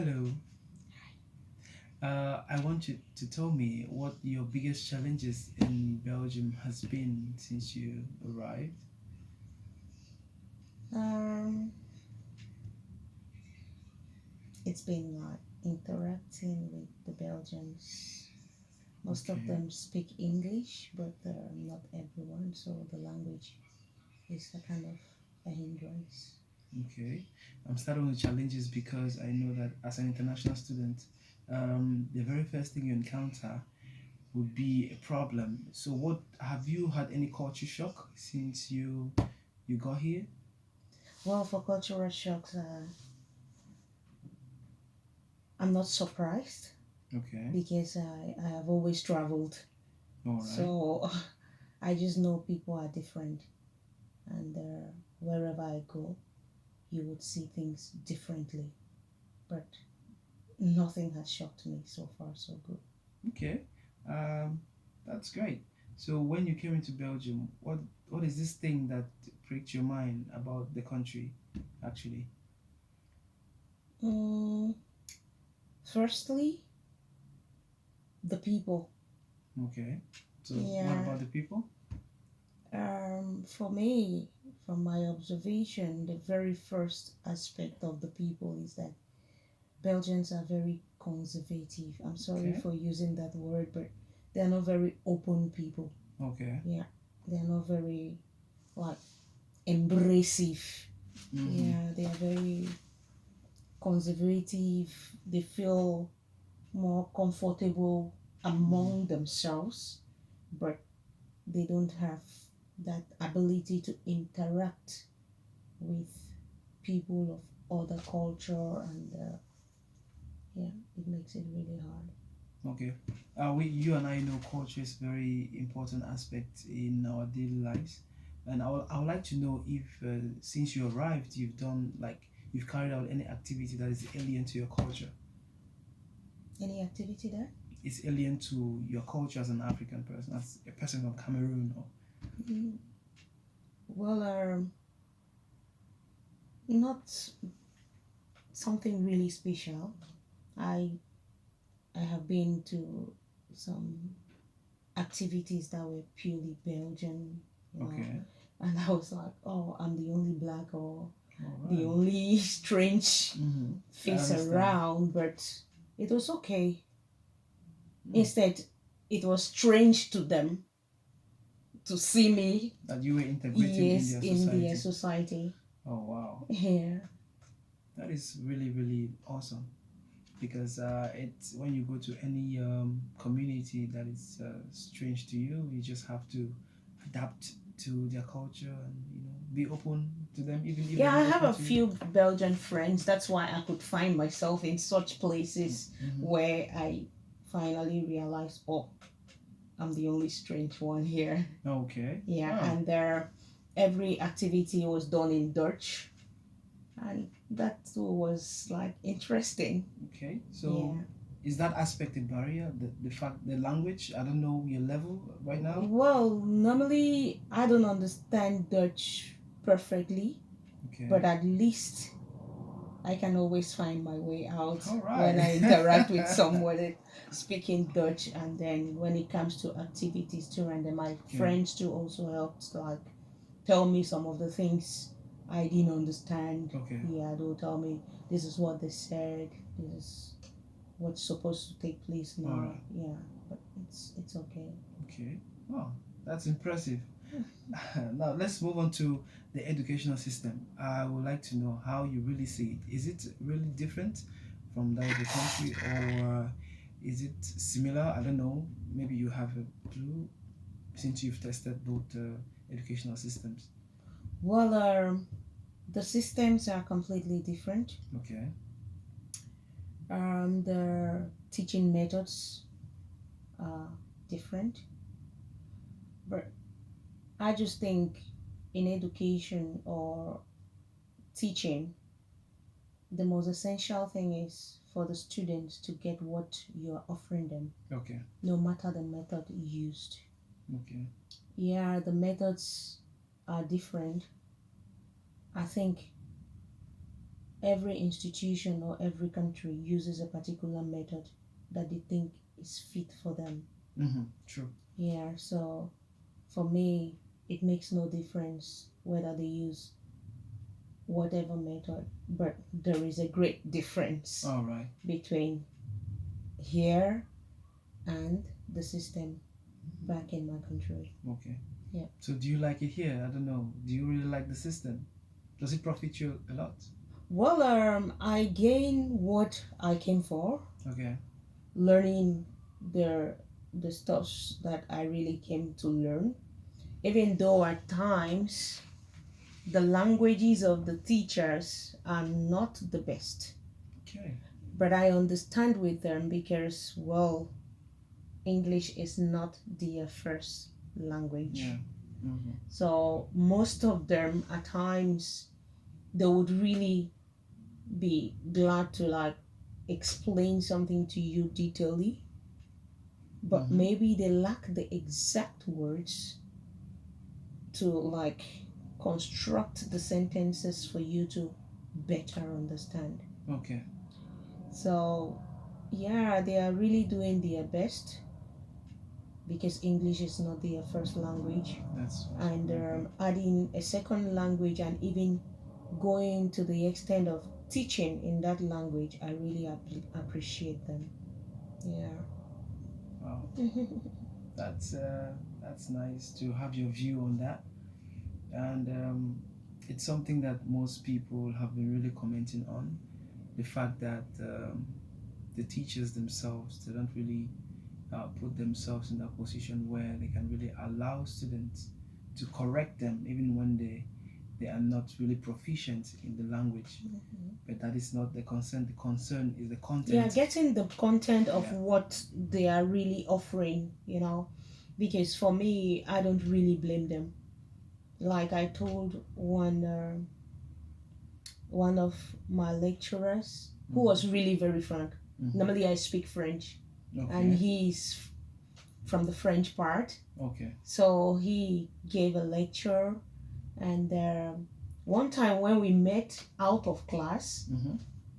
Hello. I want you to tell me what your biggest challenges in Belgium has been since you arrived. Um, it's been like interacting with the Belgians. Most of Okay. them speak English, but not everyone, so the language is a kind of a hindrance. Okay. I'm starting with challenges because I know that as an international student, the very first thing you encounter would be a problem. So, what have you had any culture shock since you got here? Well, for cultural shocks, I'm not surprised Okay. because I have always traveled. All right. So I just know people are different, and wherever I go, you would see things differently. But nothing has shocked me so far, so good. Okay. Um, that's great. So, when you came into Belgium, what is this thing that pricked your mind about the country, actually? Mm, Firstly, the people. Okay. So, what Yeah. about the people? For me, from my observation, the very first aspect of the people is that Belgians are very conservative. I'm sorry Okay. for using that word, but they're not very open people. Okay. Yeah, they're not very like embracive. Mm-hmm. Yeah, they are very conservative. They feel more comfortable Mm-hmm. among themselves, but they don't have that ability to interact with people of other culture, and yeah, it makes it really hard. Okay. You and I know culture is very important aspect in our daily lives, and I would like to know if since you arrived, you've carried out any activity that is alien to your culture. Any activity there? It's alien to your culture as an African person, as a person from Cameroon. Or Mm, well, not something really special. I i have been to some activities that were purely Belgian, you know, okay, and I was like, oh, I'm the only black or all the right. only strange Mm-hmm. I face understand. around, but it was okay. Mm. Instead, it was strange to them to see me, That you were integrating in yes, their in their society. society. Oh wow, Yeah. that is really really awesome. Because it's when you go to any community that is strange to you, you just have to adapt to their culture and be open to them, even if they're Yeah, I not have open a to you. few Belgian friends. That's why I could find myself in such places Mm-hmm. where I finally realized, oh, I'm the only strange one here. Okay. Yeah, Oh. and every activity was done in Dutch, and that too was like interesting. Okay. So Yeah. is that aspect a barrier? The fact the language? I don't know your level right now. Well, normally I don't understand Dutch perfectly, but Okay. at least I can always find my way out All when right. I interact with someone speaking Dutch. And then when it comes to activities too, and then my Okay. friends too also helped like tell me some of the things I didn't understand. Okay. Yeah, they'll tell me this is what they said, this is what's supposed to take place All now. right. Yeah, but it's okay. Okay. Oh, that's impressive. Now let's move on to the educational system. I would like to know how you really see it. Is it really different from that of the country, or is it similar? I don't know. Maybe you have a clue since you've tested both educational systems. Well, the systems are completely different. Okay. The teaching methods are different, but I just think in education or teaching, the most essential thing is for the students to get what you are offering them, Okay. no matter the method used. Okay. Yeah, the methods are different. I think every institution or every country uses a particular method that they think is fit for them. True. Yeah, so for me, it makes no difference whether they use whatever method, but there is a great difference All right. between here and the system back in my country. Okay. Yeah. So do you like it here? I don't know. Do you really like the system? Does it profit you a lot? Well, I gain what I came for, Okay. learning the the stuffs that I really came to learn. Even though at times the languages of the teachers are not the best, Okay. but I understand with them because, well, English is not their first language. Yeah. So most of them at times they would really be glad to like explain something to you detailedly, but maybe they lack the exact words to like construct the sentences for you to better understand. Okay. So yeah, they are really doing their best because English is not their first language, That's and okay. adding a second language and even going to the extent of teaching in that language, I really appreciate them. Yeah. Wow. That's nice to have your view on that, and it's something that most people have been really commenting on the fact that the teachers themselves they don't really put themselves in that position where they can really allow students to correct them even when they are not really proficient in the language. But that is not the concern. The concern is the Yeah, content. getting the content of Yeah. what they are really offering, because for me, I don't really blame them. Like I told one of my lecturers who was really very frank. Normally, I speak French, and Okay. he's from the French part. Okay. So he gave a lecture, and one time when we met out of class,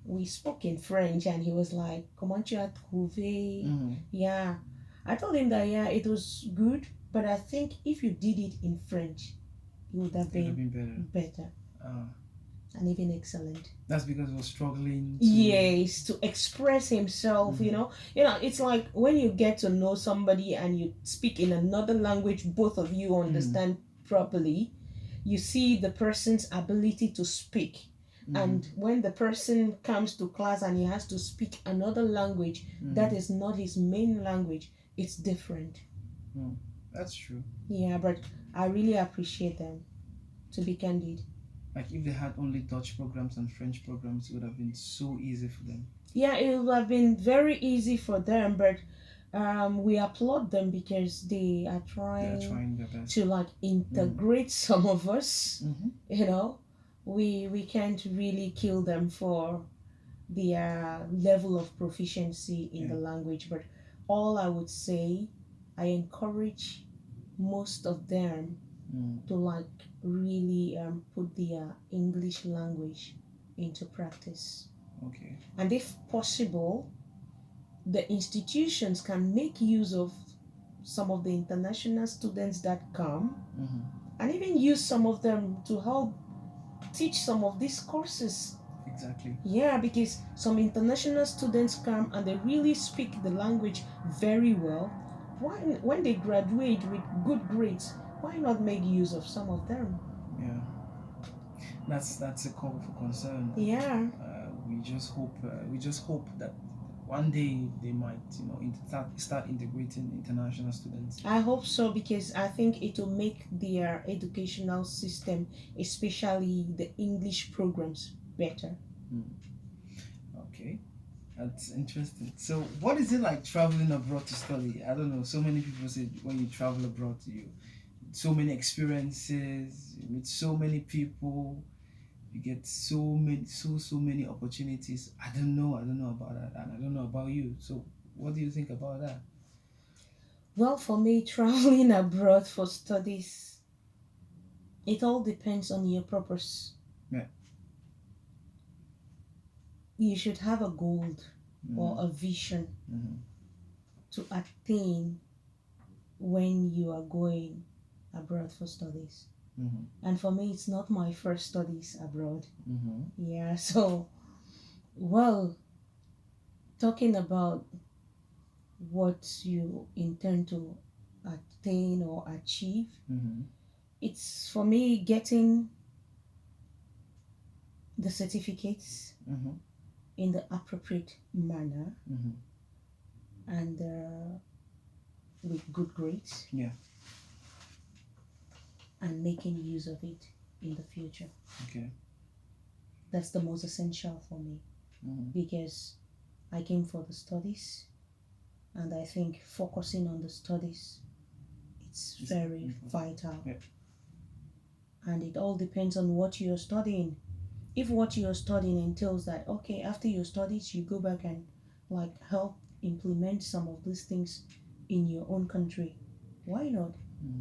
we spoke in French, and he was like, "Comment tu as trouvé?" Yeah, I told him that yeah, it was good, but I think if you did it in French, it would have It would have been been better. better Uh, and even excellent. that's because he was struggling to. Yes, to express himself, it's like when you get to know somebody and you speak in another language, both of you understand properly, you see the person's ability to speak. And when the person comes to class and he has to speak another language that is not his main language, it's different. That's true. Yeah, but I really appreciate them, to be candid. Like if they had only Dutch programs and French programs, it would have been so easy for them. Yeah, it would have been very easy for them, but we applaud them because they are trying their best to like integrate some of us. We can't really kill them for their level of proficiency in the language, but all I would say, I encourage most of them to like really put their English language into practice. Okay. And if possible, the institutions can make use of some of the international students that come and even use some of them to help teach some of these courses. Exactly. Yeah, because some international students come and they really speak the language very well. Why, when they graduate with good grades, why not make use of some of them? Yeah. That's a call for concern. Yeah. We just hope that one day they might start integrating international students. I hope so because I think it will make their educational system, especially the English programs, better. Okay, that's interesting. So, what is it like traveling abroad to study? I don't know. So many people say when you travel abroad, you so many experiences, you meet so many people, you get so many opportunities. I don't know. About that, and I don't know about you. So, what do you think about that? Well, for me, traveling abroad for studies, it all depends on your purpose. Yeah. you should have a goal or Mm-hmm. a vision Mm-hmm. to attain when you are going abroad for studies. Mm-hmm. And for me, it's not my first studies abroad. Mm-hmm. Yeah, so, well, talking about what you intend to attain or achieve, Mm-hmm. it's for me getting the certificates Mm-hmm. in the appropriate manner Mm-hmm. and with good grades Yeah. and making use of it in the future. Okay. That's the most essential for me Mm-hmm. because I came for the studies and I think focusing on the studies it's It's very important. vital. Yeah. And it all depends on what you're studying. If what you're studying entails that okay, after your studies you go back and like help implement some of these things in your own country, why not?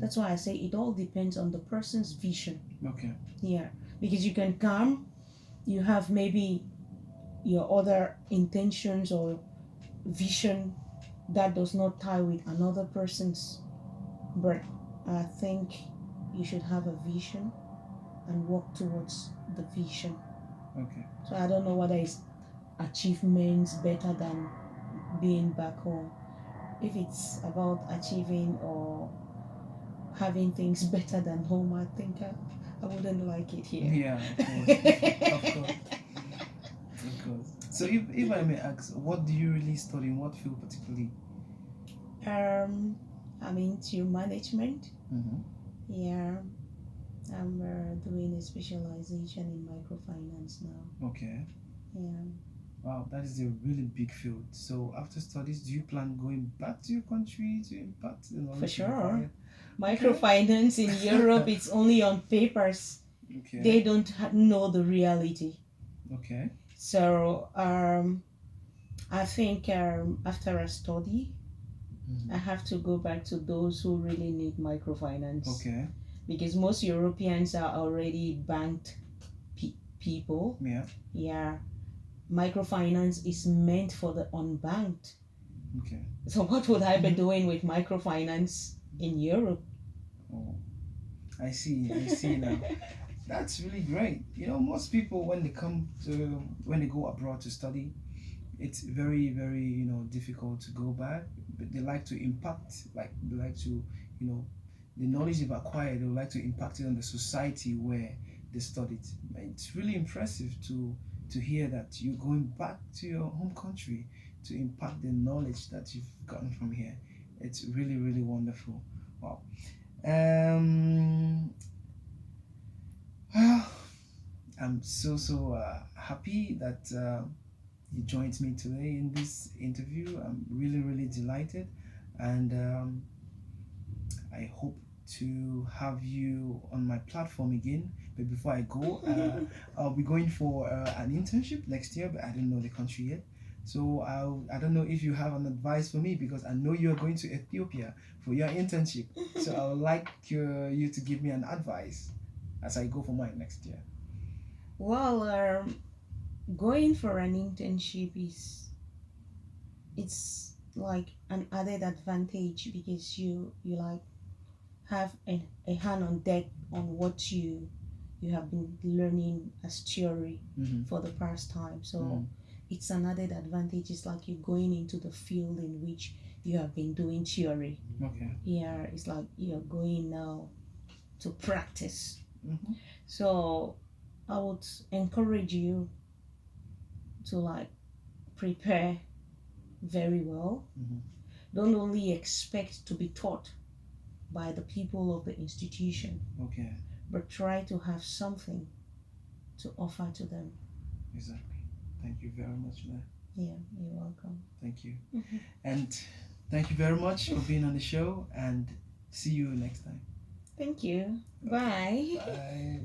That's Mm-hmm. why I say it all depends on the person's vision. Okay. Yeah, because you can come, you have maybe your other intentions or vision that does not tie with another person's, but I think you should have a vision and work towards the vision. Okay. So I don't know whether it's achievements better than being back home. If it's about achieving or having things better than home, I think I wouldn't like it here. Yeah, of course. Of course. Of course. So if I may ask, what do you really study in what field particularly? um, I'm into management. Mm-hmm. Yeah, I'm doing a specialization in microfinance now. Okay. Yeah, Wow, that is a really big field. So after studies, do you plan going back to your country to impact the for knowledge you've sure. acquired? Okay. Microfinance in Europe, it's only on papers. They Okay. don't know the reality. Okay. So I think after a study, I Mm-hmm. have to go back to those who really need microfinance Okay. because most Europeans are already banked people. Yeah. Yeah, microfinance is meant for the unbanked. Okay. So what would I be Mm-hmm. doing with microfinance in Europe? Oh, I see. I see now. That's really great. You know, most people when they go abroad to study, it's very very difficult to go back. But they like to impact, like they like to you know the knowledge they've acquired. They would like to impact it on the society where they studied. It's really impressive to hear that you're going back to your home country to impact the knowledge that you've gotten from here. It's really really wonderful. Wow. um well, I'm so happy that you joined me today in this interview. I'm really, really delighted, and I hope to have you on my platform again. But before I go, I'll be going for an internship next year, but I don't know the country yet. So I don't know if you have an advice for me because I know you're going to Ethiopia for your internship. So I would like you to give me an advice as I go for mine next year. Well, going for an internship is it's like an added advantage because you like have a hand on deck on what you have been learning as theory Mm-hmm. for the past time. Mm-hmm. So it's an added advantage. It's like you're going into the field in which you have been doing theory. Okay. Here it's like you're going now to practice. Mm-hmm. So I would encourage you to like prepare very well. Mm-hmm. Don't only expect to be taught by the people of the institution, Okay. but try to have something to offer to them. Exactly. Thank you very much, man. Yeah, you're welcome. Thank you. And thank you very much for being on the show and see you next time. Thank you. Okay. Bye. Bye.